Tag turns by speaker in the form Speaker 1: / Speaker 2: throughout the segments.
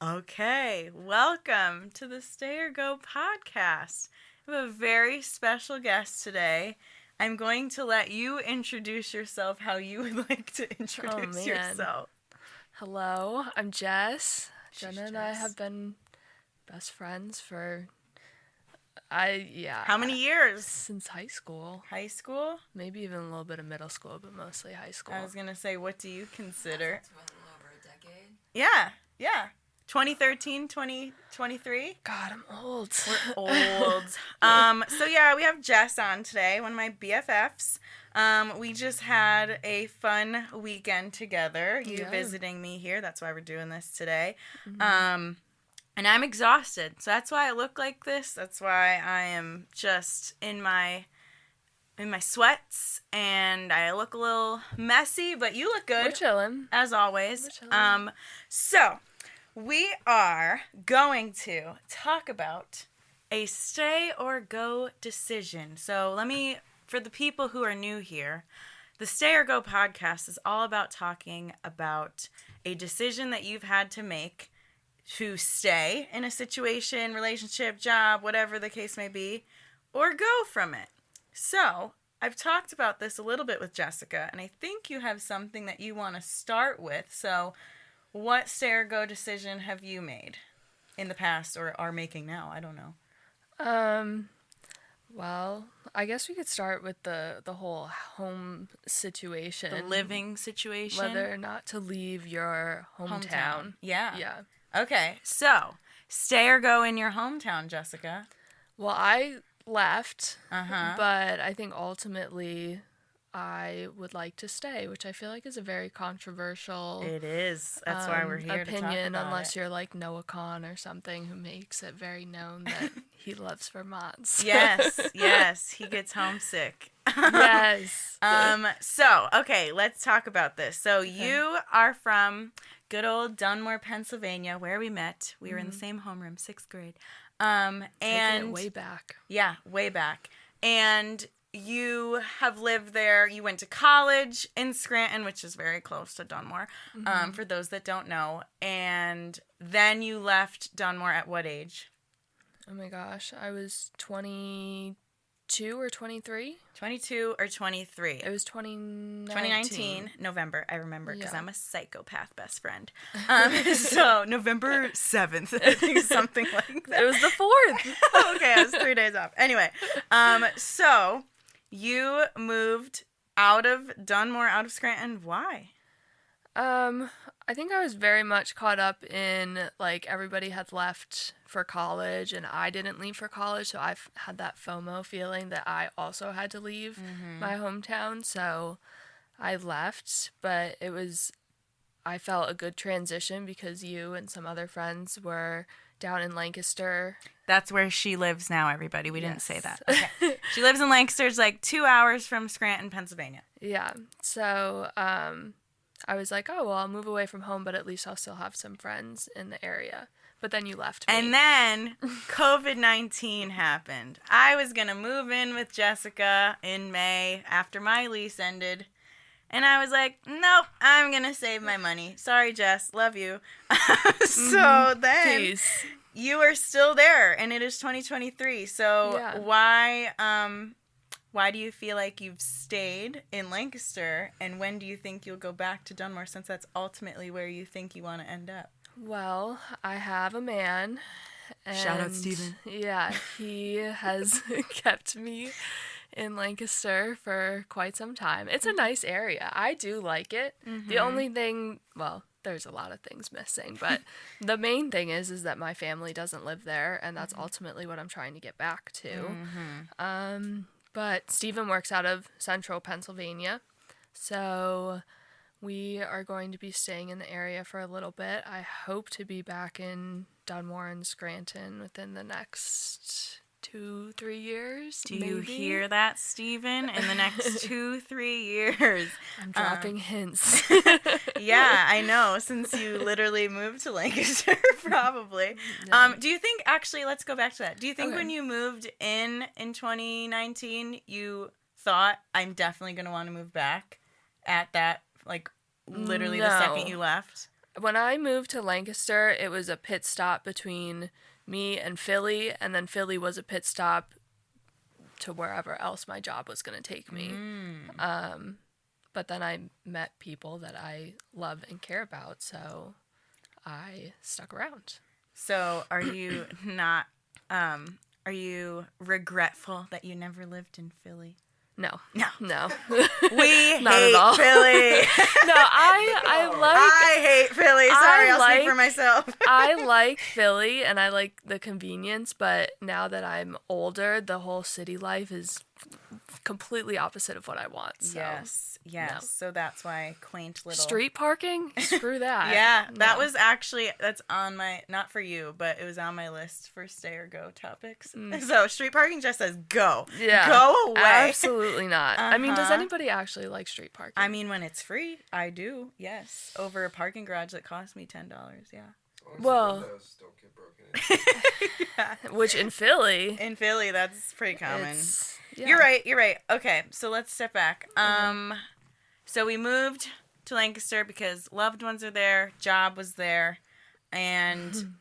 Speaker 1: Okay, welcome to the Stay or Go podcast. We have a very special guest today. I'm going to let you introduce yourself how you would like to introduce yourself.
Speaker 2: Hello, I'm Jess.
Speaker 1: She's
Speaker 2: Jenna and I
Speaker 1: Jess.
Speaker 2: have been best friends for,
Speaker 1: How many years?
Speaker 2: since high school.
Speaker 1: High school?
Speaker 2: Maybe even a little bit of middle school, but mostly high school.
Speaker 1: I was going to say, what do you consider?
Speaker 3: It's been a little over a decade.
Speaker 1: Yeah. 2013, 2023?
Speaker 2: God, I'm old.
Speaker 1: We're old. We have Jess on today, one of my BFFs. We just had a fun weekend together. You visiting me here. That's why we're doing this today. Mm-hmm. And I'm exhausted. So that's why I look like this. That's why I am just in my sweats and I look a little messy, but you look good.
Speaker 2: We're chilling.
Speaker 1: As always. So we are going to talk about a stay or go decision. So for the people who are new here, the Stay or Go podcast is all about talking about a decision that you've had to make to stay in a situation, relationship, job, whatever the case may be, or go from it. So I've talked about this a little bit with Jessica, and I think you have something that you want to start with. So what stay or go decision have you made in the past or are making now? I don't know.
Speaker 2: Well, I guess we could start with the whole home situation.
Speaker 1: The living situation?
Speaker 2: Whether or not to leave your hometown.
Speaker 1: Yeah.
Speaker 2: Yeah.
Speaker 1: Okay, so stay or go in your hometown, Jessica?
Speaker 2: Well, I left,
Speaker 1: Uh-huh.
Speaker 2: but I think ultimately I would like to stay, which I feel like is a very controversial
Speaker 1: It is. That's why we're here
Speaker 2: opinion,
Speaker 1: to talk about
Speaker 2: unless
Speaker 1: it.
Speaker 2: you're like Noah Khan or something, who makes it very known that he loves Vermont.
Speaker 1: Yes, he gets homesick.
Speaker 2: Yes.
Speaker 1: Okay, let's talk about this. So you are from good old Dunmore, Pennsylvania, where we met. We were in the same homeroom, 6th grade.
Speaker 2: Taking it way back.
Speaker 1: Yeah, way back. And you have lived there. You went to college in Scranton, which is very close to Dunmore, for those that don't know. And then you left Dunmore at what age?
Speaker 2: Oh my gosh, I was 22 or 23?
Speaker 1: 22 or 23?
Speaker 2: It was 2019.
Speaker 1: 2019, November, I remember, because
Speaker 2: Yeah.
Speaker 1: I'm a psychopath best friend. So, November 7th, I think, something like that.
Speaker 2: It was the 4th.
Speaker 1: Okay, I was 3 days off. Anyway, so you moved out of Dunmore, out of Scranton. Why?
Speaker 2: I think I was very much caught up in, like, everybody had left for college, and I didn't leave for college, so I've had that FOMO feeling that I also had to leave my hometown, so I left, but I felt a good transition because you and some other friends were down in Lancaster.
Speaker 1: That's where she lives now, everybody. We didn't say that. Okay. She lives in Lancaster. It's like 2 hours from Scranton, Pennsylvania.
Speaker 2: Yeah, so, I was like, oh, well, I'll move away from home, but at least I'll still have some friends in the area. But then you left me.
Speaker 1: And then COVID-19 happened. I was going to move in with Jessica in May after my lease ended. And I was like, nope, I'm going to save my money. Sorry, Jess. Love you. So then
Speaker 2: Peace.
Speaker 1: You are still there, and it is 2023. So
Speaker 2: Yeah.
Speaker 1: why do you feel like you've stayed in Lancaster, and when do you think you'll go back to Dunmore, since that's ultimately where you think you want to end up?
Speaker 2: Well, I have a man. And
Speaker 1: Shout out, Steven.
Speaker 2: Yeah, he has kept me in Lancaster for quite some time. It's a nice area. I do like it. The only thing, well, there's a lot of things missing, but the main thing is that my family doesn't live there, and that's ultimately what I'm trying to get back to. But Steven works out of central Pennsylvania, so we are going to be staying in the area for a little bit. I hope to be back in Dunmore and Scranton within the next 2-3 years.
Speaker 1: Do you hear that, Steven? In the next 2-3 years.
Speaker 2: I'm dropping hints.
Speaker 1: Yeah, I know, since you literally moved to Lancaster, probably.
Speaker 2: Yeah.
Speaker 1: Do you think, actually, let's go back to that. Do you think
Speaker 2: Okay.
Speaker 1: when you moved in 2019, you thought, I'm definitely going to want to move back at that, like, literally the second you left?
Speaker 2: when I moved to Lancaster, it was a pit stop between me and Philly, and then Philly was a pit stop to wherever else my job was going to take me. But then I met people that I love and care about, so I stuck around.
Speaker 1: So are you not, are you regretful that you never lived in Philly?
Speaker 2: No.
Speaker 1: No.
Speaker 2: We
Speaker 1: Not hate at all. Philly.
Speaker 2: No,
Speaker 1: I hate Philly. Sorry, I'll speak for myself.
Speaker 2: I like Philly and I like the convenience, but now that I'm older, the whole city life is completely opposite of what I want. So.
Speaker 1: Yes.
Speaker 2: No.
Speaker 1: So that's why quaint little
Speaker 2: street parking? Screw that.
Speaker 1: Yeah, that was actually, that's on my, not for you, but it was on my list for stay or go topics. So street parking just says go.
Speaker 2: Yeah.
Speaker 1: Go away.
Speaker 2: Absolutely not. I mean, does anybody actually like street parking?
Speaker 1: I mean, when it's free, I do. Yes. Over a parking garage that cost me $10. Yeah.
Speaker 2: Well,
Speaker 3: windows don't get broken in.
Speaker 2: Which in Philly,
Speaker 1: that's pretty common.
Speaker 2: Yeah.
Speaker 1: You're right. Okay, so let's step back. So we moved to Lancaster because loved ones are there, job was there, and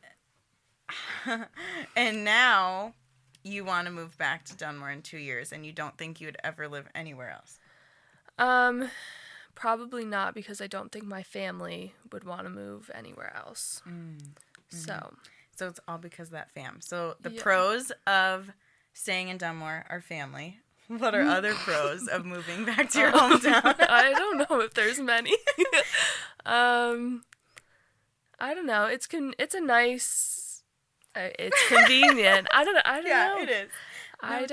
Speaker 1: and now you want to move back to Dunmore in 2 years, and you don't think you would ever live anywhere else.
Speaker 2: Probably not, because I don't think my family would want to move anywhere else. So
Speaker 1: it's all because of that fam. So the pros of staying in Dunmore are family. What are other pros of moving back to your hometown?
Speaker 2: I don't know if there's many. I don't know. It's a nice. It's convenient. I don't know.
Speaker 1: Yeah, it is.
Speaker 2: No,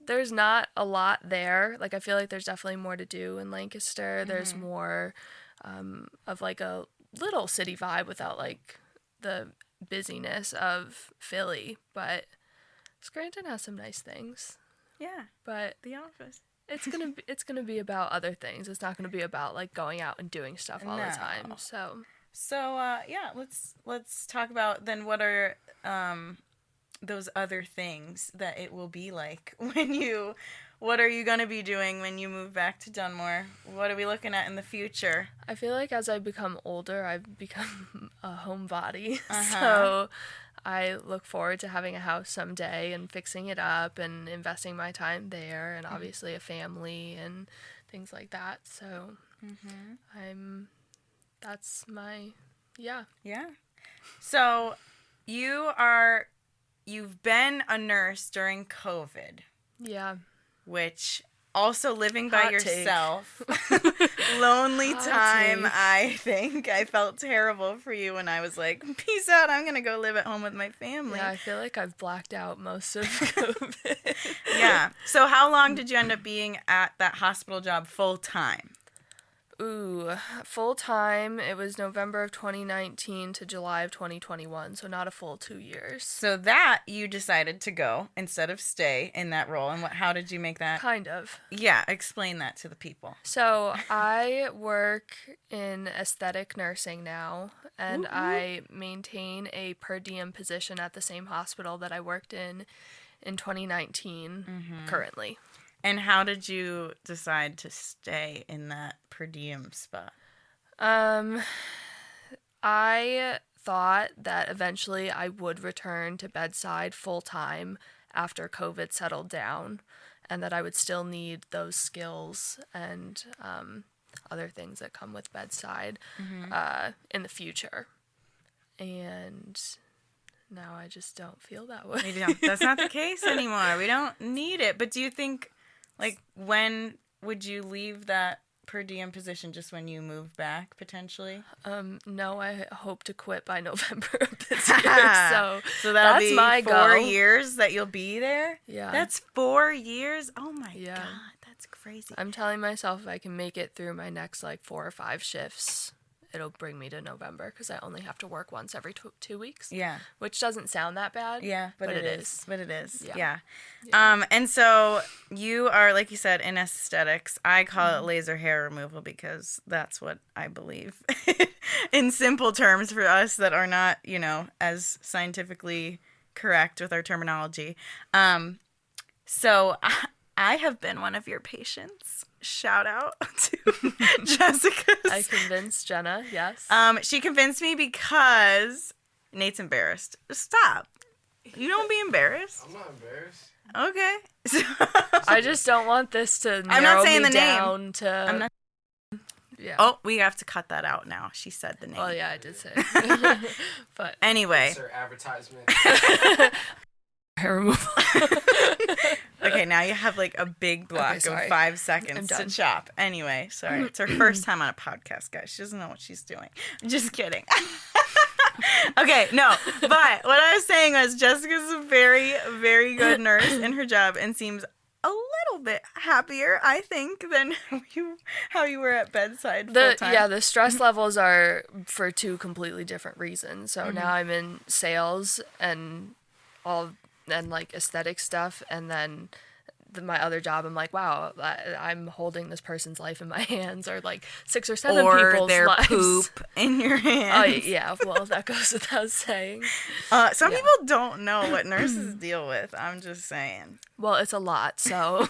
Speaker 2: there's not a lot there. Like, I feel like there's definitely more to do in Lancaster. There's more of like a little city vibe without like the busyness of Philly. But Scranton has some nice things.
Speaker 1: Yeah,
Speaker 2: but
Speaker 1: The Office.
Speaker 2: It's gonna be about other things. It's not gonna be about like going out and doing stuff all the time. So
Speaker 1: yeah, let's talk about then what are those other things that it will be like what are you gonna be doing when you move back to Dunmore? What are we looking at in the future?
Speaker 2: I feel like as I become older, I've become a homebody. So I look forward to having a house someday and fixing it up and investing my time there, and obviously a family and things like that. So that's my, yeah.
Speaker 1: So you've been a nurse during COVID.
Speaker 2: Yeah.
Speaker 1: Which also living by
Speaker 2: Hot
Speaker 1: yourself, lonely time, I think. I felt terrible for you when I was like, peace out, I'm going to go live at home with my family.
Speaker 2: Yeah, I feel like I've blacked out most of COVID.
Speaker 1: Yeah. So how long did you end up being at that hospital job full time?
Speaker 2: Ooh, full time, it was November of 2019 to July of 2021, so not a full 2 years.
Speaker 1: So that you decided to go instead of stay in that role, and how did you make that?
Speaker 2: Kind of.
Speaker 1: Yeah, explain that to the people.
Speaker 2: So I work in aesthetic nursing now, and I maintain a per diem position at the same hospital that I worked in 2019 currently.
Speaker 1: And how did you decide to stay in that per diem spot?
Speaker 2: I thought that eventually I would return to bedside full time after COVID settled down, and that I would still need those skills and other things that come with bedside in the future. And now I just don't feel that way.
Speaker 1: Maybe don't. That's not the case anymore. We don't need it. But do you think, like, when would you leave that per diem position? Just when you move back, potentially?
Speaker 2: No, I hope to quit by November of this year.
Speaker 1: So that'll be
Speaker 2: my
Speaker 1: 4
Speaker 2: goal.
Speaker 1: years that you'll be there?
Speaker 2: Yeah.
Speaker 1: That's 4 years? Oh my God. That's crazy.
Speaker 2: I'm telling myself if I can make it through my next, 4 or 5 shifts, it'll bring me to November, because I only have to work once every 2 weeks.
Speaker 1: Yeah.
Speaker 2: Which doesn't sound that bad.
Speaker 1: Yeah, but it is. But it is.
Speaker 2: Yeah.
Speaker 1: And so you are, like you said, in aesthetics. I call it laser hair removal because that's what I believe. In simple terms for us that are not, as scientifically correct with our terminology. So I have been one of your patients. Shout out to Jessica.
Speaker 2: I convinced Jenna, yes.
Speaker 1: She convinced me because Nate's embarrassed. Stop. You don't be embarrassed.
Speaker 3: I'm not embarrassed.
Speaker 1: Okay.
Speaker 2: I just don't want this to narrow
Speaker 1: I'm not saying
Speaker 2: me
Speaker 1: the name.
Speaker 2: down to...
Speaker 1: I'm not.
Speaker 2: Yeah.
Speaker 1: Oh, we have to cut that out now. She said the name.
Speaker 2: Well, yeah, I did say it. But
Speaker 1: Anyway.
Speaker 3: Insert advertisement.
Speaker 2: hair removal.
Speaker 1: Okay, now you have like a big block of
Speaker 2: sorry.
Speaker 1: 5 seconds
Speaker 2: I'm
Speaker 1: to
Speaker 2: done.
Speaker 1: chop. Anyway, sorry. It's her first time on a podcast, guys. She doesn't know what she's doing. I'm just kidding. Okay, no. But what I was saying was Jessica's a very, very good nurse in her job and seems a little bit happier, I think, than how you were at bedside full time.
Speaker 2: Yeah, the stress levels are for two completely different reasons. So now I'm in sales and like aesthetic stuff, and then my other job, I'm like, wow, I'm holding this person's life in my hands, or like 6 or 7
Speaker 1: or
Speaker 2: people's
Speaker 1: their
Speaker 2: lives.
Speaker 1: poop in your hands.
Speaker 2: Oh yeah, well that goes without saying.
Speaker 1: Some
Speaker 2: Yeah.
Speaker 1: people don't know what nurses deal with. I'm just saying.
Speaker 2: Well, it's a lot, so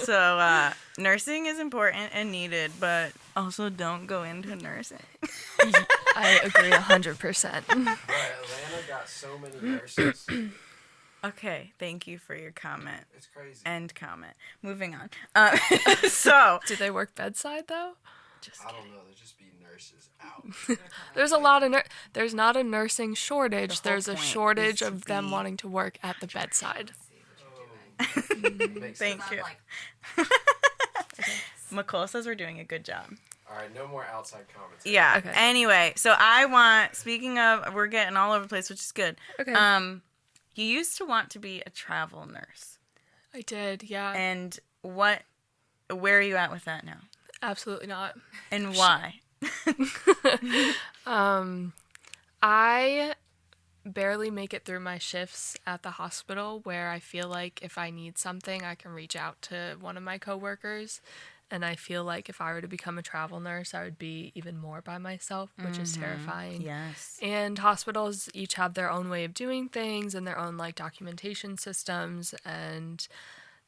Speaker 1: So nursing is important and needed, but also don't go into nursing.
Speaker 2: I agree 100%.
Speaker 3: But Atlanta got so many nurses.
Speaker 1: Okay, thank you for your comment.
Speaker 3: It's crazy.
Speaker 1: End comment. Moving on. So,
Speaker 2: Do they work bedside though?
Speaker 1: just
Speaker 3: I
Speaker 1: kidding.
Speaker 3: don't know. There just be nurses out.
Speaker 2: There's a lot of there's not a nursing shortage.
Speaker 1: The whole
Speaker 2: There's a
Speaker 1: point
Speaker 2: shortage
Speaker 1: is to
Speaker 2: of them
Speaker 1: be-
Speaker 2: wanting to work at the bedside.
Speaker 3: Makes
Speaker 1: Thank
Speaker 3: sense.
Speaker 1: you. Micole says we're doing a good job.
Speaker 3: All right, no more outside comments.
Speaker 1: Yeah.
Speaker 2: Okay.
Speaker 1: Anyway, so speaking of, we're getting all over the place, which is good.
Speaker 2: Okay.
Speaker 1: You used to want to be a travel nurse.
Speaker 2: I did, yeah.
Speaker 1: And where are you at with that now?
Speaker 2: Absolutely not.
Speaker 1: And why?
Speaker 2: I barely make it through my shifts at the hospital, where I feel like if I need something, I can reach out to one of my coworkers. And I feel like if I were to become a travel nurse, I would be even more by myself, which is terrifying.
Speaker 1: Yes.
Speaker 2: And hospitals each have their own way of doing things and their own like documentation systems, and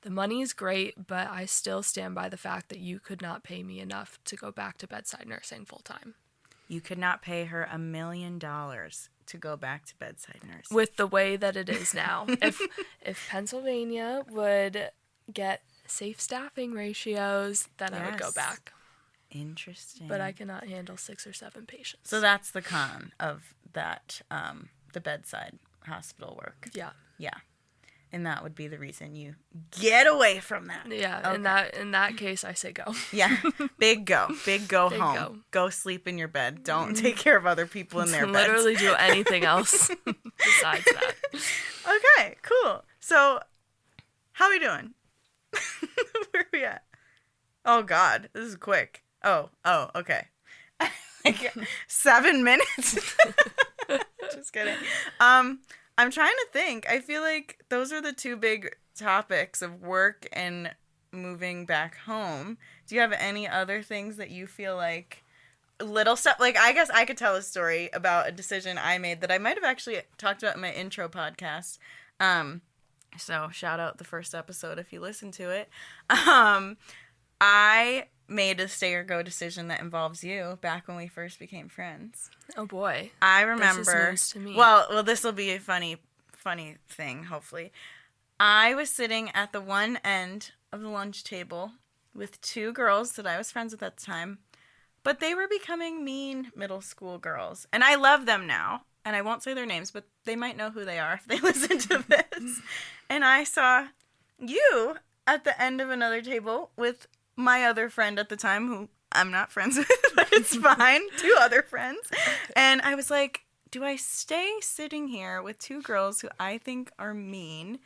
Speaker 2: the money's great, but I still stand by the fact that you could not pay me enough to go back to bedside nursing full time.
Speaker 1: You could not pay her $1 million to go back to bedside nursing.
Speaker 2: With the way that it is now. If Pennsylvania would get safe staffing ratios, then I would go
Speaker 1: Yes.
Speaker 2: back.
Speaker 1: Interesting.
Speaker 2: But I cannot handle 6 or 7 patients.
Speaker 1: So that's the con of that, the bedside hospital work.
Speaker 2: Yeah.
Speaker 1: Yeah. And that would be the reason you get away from that.
Speaker 2: Yeah,
Speaker 1: Okay.
Speaker 2: in that case I say go.
Speaker 1: Yeah. Big go
Speaker 2: Big
Speaker 1: home.
Speaker 2: go.
Speaker 1: Go sleep in your bed. Don't take care of other people in their beds.
Speaker 2: Literally do anything else besides that.
Speaker 1: Okay, cool. So, how we doing? Where are we at? Oh, God. This is quick. Oh, okay. 7 minutes? Just kidding. I'm trying to think. I feel like those are the two big topics of work and moving back home. Do you have any other things that you feel like little stuff? Like, I guess I could tell a story about a decision I made that I might have actually talked about in my intro podcast. So shout out the first episode if you listen to it. I made a stay or go decision that involves you back when we first became friends.
Speaker 2: Oh boy.
Speaker 1: I remember.
Speaker 2: This is news to me.
Speaker 1: Well, this will be a funny thing, hopefully. I was sitting at the one end of the lunch table with 2 girls that I was friends with at the time, but they were becoming mean middle school girls. And I love them now, and I won't say their names, but they might know who they are if they listen to this. And I saw you at the end of another table with my other friend at the time, who I'm not friends with, but it's fine. 2 other friends. And I was like, do I stay sitting here with 2 girls who I think are mean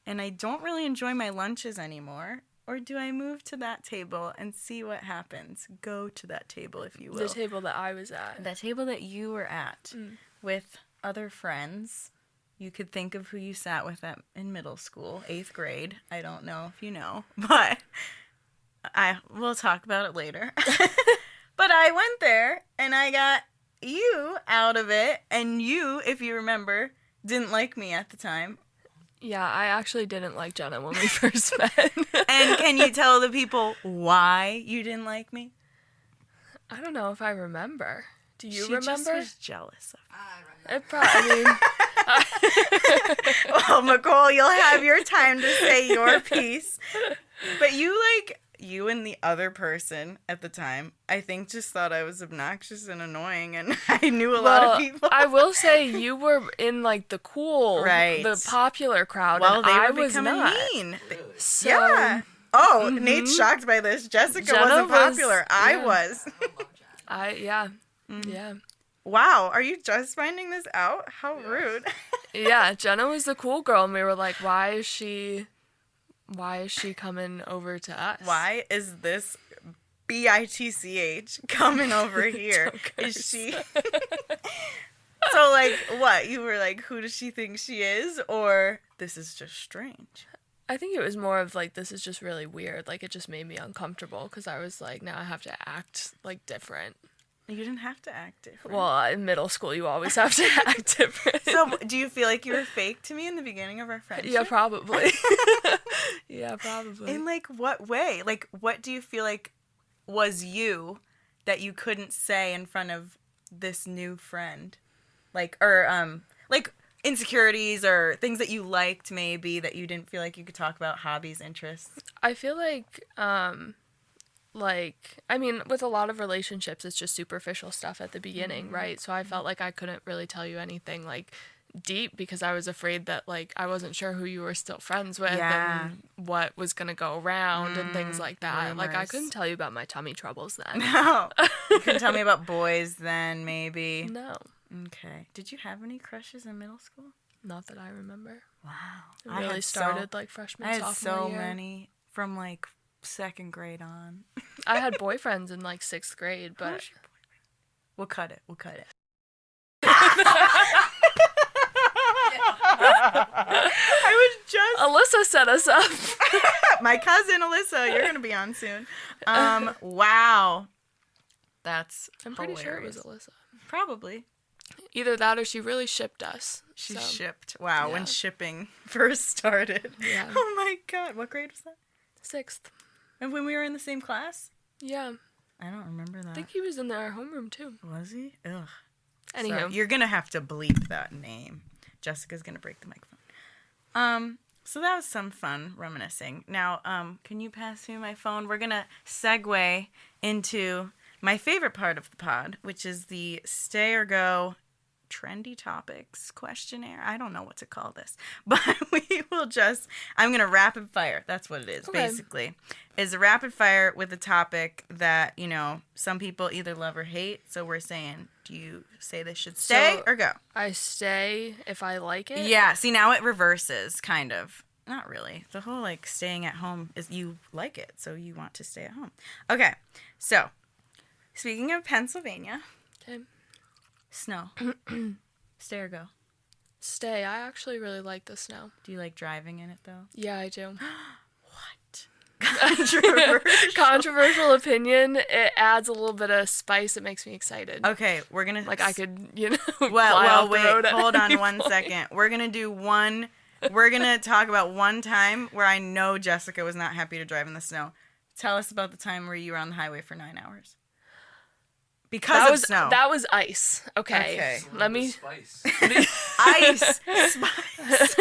Speaker 1: and I don't really enjoy my lunches anymore? Or do I move to that table and see what happens? Go to that table, if you will.
Speaker 2: The table that I was at.
Speaker 1: That table that you were at with other friends. You could think of who you sat with in middle school, 8th grade. I don't know if you know, but we'll talk about it later. But I went there and I got you out of it, and you, if you remember, didn't like me at the time.
Speaker 2: Yeah, I actually didn't like Jenna when we first met.
Speaker 1: And can you tell the people why you didn't like me?
Speaker 2: I don't know if I remember. Do you
Speaker 1: She
Speaker 2: remember?
Speaker 1: just was jealous of me. Well, Micole, you'll have your time to say your piece. But you and the other person at the time, I think just thought I was obnoxious and annoying, and I knew a lot of people.
Speaker 2: I will say you were in like the cool,
Speaker 1: Right.
Speaker 2: the popular crowd,
Speaker 1: Well,
Speaker 2: and
Speaker 1: they
Speaker 2: I
Speaker 1: were
Speaker 2: was
Speaker 1: becoming
Speaker 2: not.
Speaker 1: mean.
Speaker 2: So,
Speaker 1: Yeah. Oh, Nate's shocked by this. Jessica
Speaker 2: Jenna
Speaker 1: wasn't
Speaker 2: was-
Speaker 1: popular. I
Speaker 2: yeah.
Speaker 1: was.
Speaker 2: Yeah.
Speaker 1: Wow, are you just finding this out? How rude.
Speaker 2: Yeah, Jenna was the cool girl, and we were like, why is she coming over to us?
Speaker 1: Why is this bitch coming over here? Is she? So, like, what? You were like, who does she think she is? Or this is just strange?
Speaker 2: I think it was more of like, this is just really weird. Like, it just made me uncomfortable because I was like, now I have to act like different.
Speaker 1: You didn't have to act different.
Speaker 2: Well, in middle school, you always have to act different.
Speaker 1: So, do you feel like you were fake to me in the beginning of our friendship?
Speaker 2: Yeah, probably. Yeah, probably.
Speaker 1: In, like, what way? Like, what do you feel like was you that you couldn't say in front of this new friend? Like, or, like, insecurities or things that you liked maybe that you didn't feel like you could talk about, hobbies, interests?
Speaker 2: I feel like, I mean, with a lot of relationships, it's just superficial stuff at the beginning, right? So I felt like I couldn't really tell you anything, like, deep because I was afraid that, like, I wasn't sure who you were still friends with and what was going to go around and things like that.
Speaker 1: Rumors.
Speaker 2: Like, I couldn't tell you about my tummy troubles then.
Speaker 1: No. You couldn't tell me about boys then, maybe?
Speaker 2: No.
Speaker 1: Okay. Did you have any crushes in middle school?
Speaker 2: Not that I remember.
Speaker 1: Wow.
Speaker 2: It really started, like, freshman,
Speaker 1: I had
Speaker 2: sophomore
Speaker 1: so
Speaker 2: year.
Speaker 1: many from, like, second grade on.
Speaker 2: I had boyfriends in, like, 6th grade, but...
Speaker 1: Who's your boyfriend? We'll cut it. I was just...
Speaker 2: Alyssa set us up.
Speaker 1: My cousin Alyssa, you're going to be on soon. Wow. That's
Speaker 2: I'm pretty sure it
Speaker 1: hilarious.
Speaker 2: was Alyssa.
Speaker 1: Probably.
Speaker 2: Either that or she really shipped us.
Speaker 1: She
Speaker 2: so.
Speaker 1: shipped. Wow,
Speaker 2: Yeah.
Speaker 1: when shipping first started.
Speaker 2: Yeah.
Speaker 1: Oh my god, what grade was that?
Speaker 2: 6th.
Speaker 1: And when we were in the same class?
Speaker 2: Yeah.
Speaker 1: I don't remember that.
Speaker 2: I think he was in our homeroom, too.
Speaker 1: Was he? Ugh.
Speaker 2: Anywho.
Speaker 1: Sorry. You're going to have to bleep that name. Jessica's going to break the microphone. So that was some fun reminiscing. Now, can you pass me my phone? We're going to segue into my favorite part of the pod, which is the Stay or Go trendy topics questionnaire. I don't know what to call this, but we will just, I'm going to rapid fire. That's what it is,
Speaker 2: Okay.
Speaker 1: basically. Is a rapid fire with a topic that, you know, some people either love or hate. So we're saying, do you say this should stay or go?
Speaker 2: I stay if I like it.
Speaker 1: Yeah, see, now it reverses, kind of. Not really. The whole, like, staying at home is you like it, so you want to stay at home. Okay, so, speaking of Pennsylvania,
Speaker 2: Okay.
Speaker 1: snow. Stay or go?
Speaker 2: Stay. I actually really like the snow.
Speaker 1: Do you like driving in it, though?
Speaker 2: Yeah, I do.
Speaker 1: What? Controversial.
Speaker 2: Controversial opinion. It adds a little bit of spice. It makes me excited.
Speaker 1: Okay, we're gonna...
Speaker 2: Like I could, you know, fly
Speaker 1: Well,
Speaker 2: off the
Speaker 1: wait,
Speaker 2: road at
Speaker 1: hold on
Speaker 2: any
Speaker 1: one
Speaker 2: point.
Speaker 1: second. We're gonna do one... We're gonna talk about one time where I know Jessica was not happy to drive in the snow. Tell us about the time where you were on the highway for 9 hours. Because of snow.
Speaker 2: That was ice. Okay.
Speaker 1: Okay.
Speaker 2: Let me.
Speaker 3: Spice.
Speaker 1: Ice. Spice.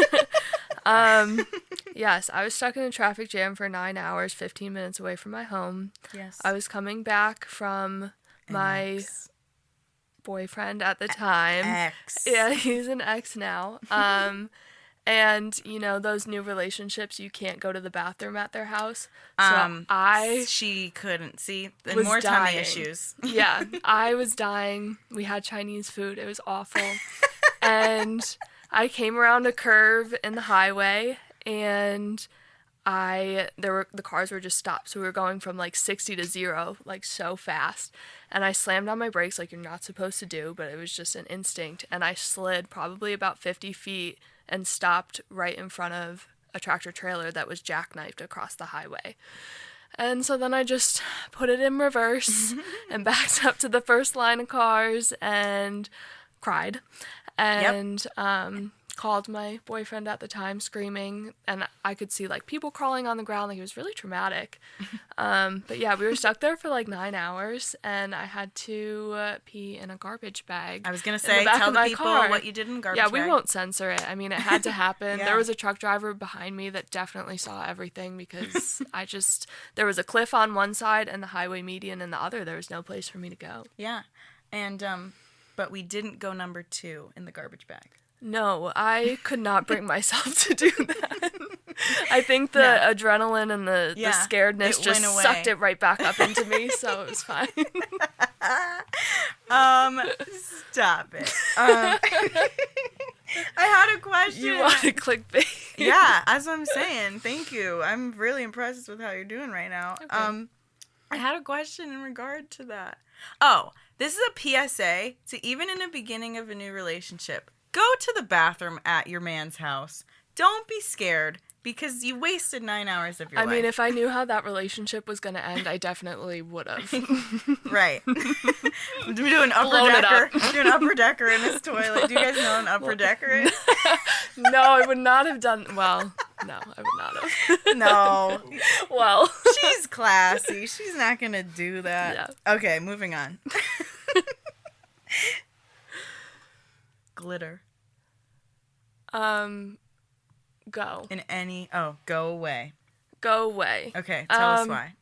Speaker 2: Yes, I was stuck in a traffic jam for 9 hours, 15 minutes away from my home.
Speaker 1: Yes.
Speaker 2: I was coming back from my boyfriend at the time.
Speaker 1: Ex.
Speaker 2: Yeah, he's an ex now. And, you know, those new relationships, you can't go to the bathroom at their house. So
Speaker 1: She couldn't see. And
Speaker 2: was
Speaker 1: more tummy
Speaker 2: dying.
Speaker 1: issues.
Speaker 2: Yeah, I was dying. We had Chinese food. It was awful. And I came around a curve in the highway, and the cars were just stopped. So we were going from like 60 to 0, like so fast. And I slammed on my brakes like you're not supposed to do, but it was just an instinct. And I slid probably about 50 feet and stopped right in front of a tractor trailer that was jackknifed across the highway. And so then I just put it in reverse and backed up to the first line of cars and cried. And called my boyfriend at the time screaming, and I could see like people crawling on the ground. Like, it was really traumatic. But yeah, we were stuck there for like 9 hours, and I had to pee in a garbage bag.
Speaker 1: I was going to
Speaker 2: in the
Speaker 1: say,
Speaker 2: back
Speaker 1: tell
Speaker 2: of
Speaker 1: the
Speaker 2: my
Speaker 1: people
Speaker 2: car.
Speaker 1: what you did in the garbage
Speaker 2: Yeah,
Speaker 1: bag.
Speaker 2: we won't censor it. I mean, it had to happen.
Speaker 1: Yeah.
Speaker 2: There was a truck driver behind me that definitely saw everything because there was a cliff on one side and the highway median in the other. There was no place for me to go.
Speaker 1: Yeah. And, but we didn't go number 2 in the garbage bag.
Speaker 2: No, I could not bring myself to do that. I think the adrenaline and the scaredness just sucked it right back up into me, so it was fine.
Speaker 1: Stop it. I had a question.
Speaker 2: You wanted clickbait.
Speaker 1: Yeah, that's what I'm saying. Thank you. I'm really impressed with how you're doing right now.
Speaker 2: Okay.
Speaker 1: I had a question in regard to that. Oh, this is a PSA to even in the beginning of a new relationship. Go to the bathroom at your man's house. Don't be scared because you wasted 9 hours of your life.
Speaker 2: I mean, if I knew how that relationship was going to end, I definitely would have.
Speaker 1: Right. Do an upper
Speaker 2: Blown it
Speaker 1: decker.
Speaker 2: up.
Speaker 1: Do an upper decker in his toilet. Do you guys know what an upper decker is?
Speaker 2: No, I would not have done. Well, no, I would not have.
Speaker 1: No.
Speaker 2: Well,
Speaker 1: She's classy. She's not going to do that.
Speaker 2: Yeah.
Speaker 1: Okay, moving on. Glitter.
Speaker 2: Go.
Speaker 1: In any... Oh, go away.
Speaker 2: Go away.
Speaker 1: Okay, tell us why.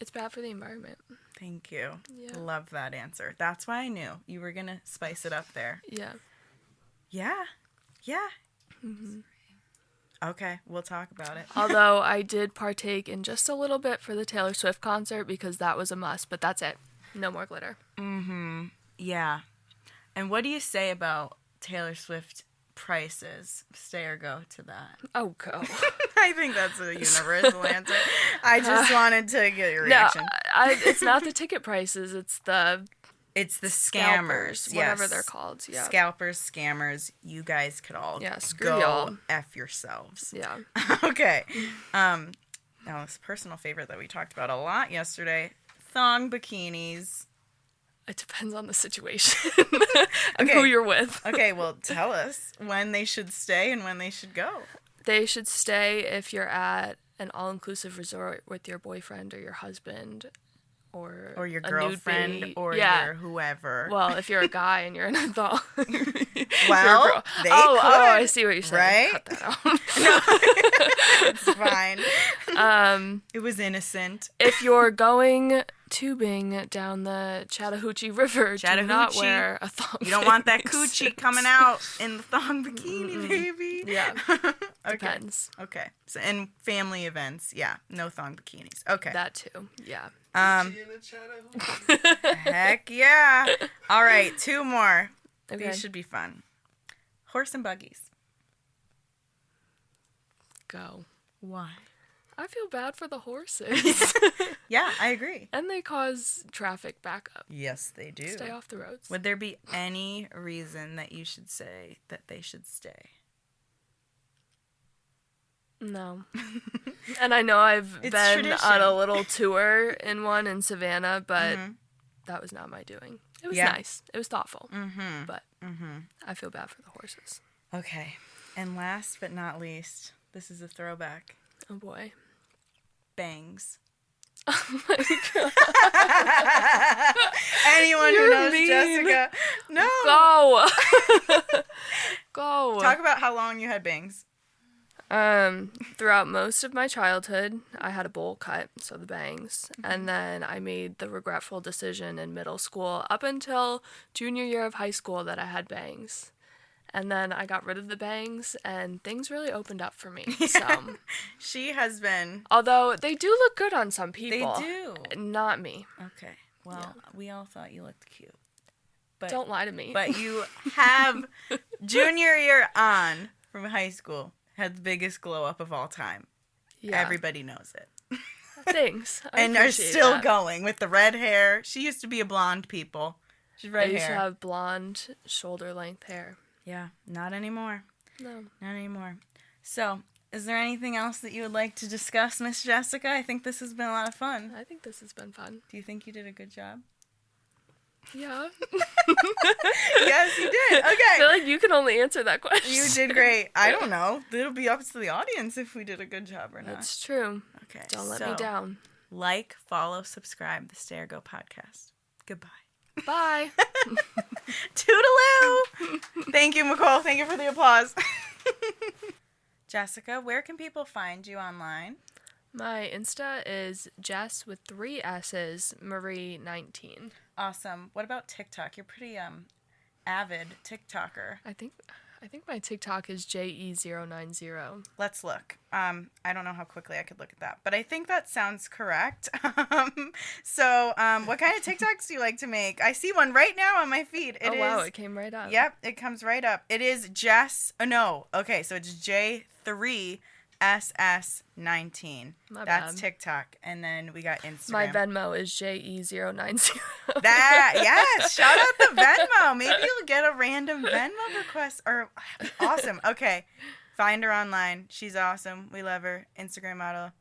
Speaker 2: It's bad for the environment.
Speaker 1: Thank you.
Speaker 2: Yeah.
Speaker 1: Love that answer. That's why I knew you were going to spice it up there.
Speaker 2: Yeah.
Speaker 1: Yeah. Yeah.
Speaker 2: Mm-hmm.
Speaker 1: Okay, we'll talk about it.
Speaker 2: Although I did partake in just a little bit for the Taylor Swift concert because that was a must, but that's it. No more glitter.
Speaker 1: Mm-hmm. Yeah. And what do you say about Taylor Swift prices? Stay or go to that?
Speaker 2: Oh, go.
Speaker 1: I think that's a universal answer. I just wanted to get your reaction.
Speaker 2: No, it's not the ticket prices. It's the
Speaker 1: scammers.
Speaker 2: scalpers, whatever they're called. Yeah.
Speaker 1: Scalpers, scammers. You guys could all
Speaker 2: screw
Speaker 1: go
Speaker 2: y'all.
Speaker 1: F yourselves.
Speaker 2: Yeah.
Speaker 1: Okay. Now, this personal favorite that we talked about a lot yesterday, thong bikinis.
Speaker 2: It depends on the situation and
Speaker 1: Okay.
Speaker 2: who you're with.
Speaker 1: Okay, well, tell us when they should stay and when they should go.
Speaker 2: They should stay if you're at an all-inclusive resort with your boyfriend or your husband or
Speaker 1: your
Speaker 2: a
Speaker 1: girlfriend
Speaker 2: nude date.
Speaker 1: or
Speaker 2: Yeah.
Speaker 1: your whoever.
Speaker 2: Well, if you're a guy and you're in a thong.
Speaker 1: Well,
Speaker 2: you're a girl.
Speaker 1: they
Speaker 2: oh,
Speaker 1: could,
Speaker 2: I see what you're saying.
Speaker 1: right?
Speaker 2: Cut that out.
Speaker 1: It's fine. It was innocent.
Speaker 2: If you're going tubing down the Chattahoochee River, do not
Speaker 1: Chattahoochee.
Speaker 2: wear a thong.
Speaker 1: You don't want that coochie coming out in the thong bikini, baby.
Speaker 2: Yeah.
Speaker 1: Okay.
Speaker 2: Depends.
Speaker 1: Okay. So, and family events, yeah, no thong bikinis. Okay.
Speaker 2: That too. Yeah.
Speaker 1: Heck yeah. All right, 2 more.
Speaker 2: Okay.
Speaker 1: These should be fun. Horse and buggies.
Speaker 2: Go.
Speaker 1: Why?
Speaker 2: I feel bad for the horses.
Speaker 1: Yeah, I agree.
Speaker 2: And they cause traffic backup.
Speaker 1: Yes, they do.
Speaker 2: Stay off the roads.
Speaker 1: Would there be any reason that you should say that they should stay?
Speaker 2: No. And I know I've
Speaker 1: It's
Speaker 2: been
Speaker 1: tradition.
Speaker 2: on a little tour in one in Savannah, but that was not my doing. It was nice. It was thoughtful. But I feel bad for the horses.
Speaker 1: Okay. And last but not least, this is a throwback.
Speaker 2: Oh boy.
Speaker 1: Bangs.
Speaker 2: Oh my god.
Speaker 1: Anyone who
Speaker 2: You're
Speaker 1: knows
Speaker 2: mean.
Speaker 1: Jessica. No.
Speaker 2: Go. Go.
Speaker 1: Talk about how long you had bangs.
Speaker 2: Throughout most of my childhood, I had a bowl cut, so the bangs. And then I made the regretful decision in middle school up until junior year of high school that I had bangs. And then I got rid of the bangs, and things really opened up for me. So,
Speaker 1: She has been.
Speaker 2: although they do look good on some people.
Speaker 1: They do.
Speaker 2: Not me.
Speaker 1: Okay. Well, we all thought you looked cute. But,
Speaker 2: Don't lie to me.
Speaker 1: But you have, junior year on from high school, had the biggest glow up of all time.
Speaker 2: yeah.
Speaker 1: Everybody knows it.
Speaker 2: Thanks. I
Speaker 1: And are
Speaker 2: appreciate
Speaker 1: still
Speaker 2: that.
Speaker 1: going with the red hair. She used to be a blonde, people. She's
Speaker 2: I
Speaker 1: red
Speaker 2: used
Speaker 1: hair.
Speaker 2: to have blonde, shoulder-length hair.
Speaker 1: Yeah, not anymore.
Speaker 2: No.
Speaker 1: Not anymore. So, is there anything else that you would like to discuss, Miss Jessica? I think this has been a lot of fun.
Speaker 2: I think this has been fun.
Speaker 1: Do you think you did a good job?
Speaker 2: Yeah.
Speaker 1: Yes, you did.
Speaker 2: I
Speaker 1: Okay.
Speaker 2: feel like you can only answer that question.
Speaker 1: You did great. I don't know. It'll be up to the audience if we did a good job or not.
Speaker 2: That's true.
Speaker 1: Okay.
Speaker 2: Don't let me down.
Speaker 1: Like, follow, subscribe, the Stay or Go podcast. Goodbye.
Speaker 2: Bye.
Speaker 1: Toodaloo! Thank you, Micole. Thank you for the applause. Jessica, where can people find you online?
Speaker 2: My Insta is Jess with 3 S's, Marie19.
Speaker 1: Awesome. What about TikTok? You're pretty avid TikToker.
Speaker 2: I think my TikTok is JE090.
Speaker 1: Let's look. I don't know how quickly I could look at that, but I think that sounds correct. So, what kind of TikToks do you like to make? I see one right now on my feed.
Speaker 2: Wow, it came right up.
Speaker 1: Yep, it comes right up. It is Jess. Oh, no. Okay, so it's J3SS19. That's
Speaker 2: bad.
Speaker 1: TikTok. And then we got Instagram.
Speaker 2: My Venmo is JE090.
Speaker 1: Yes, shout out the Venmo. Maybe you'll get a random Venmo request. Awesome. Okay, find her online. She's awesome. We love her. Instagram model.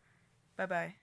Speaker 1: Bye-bye.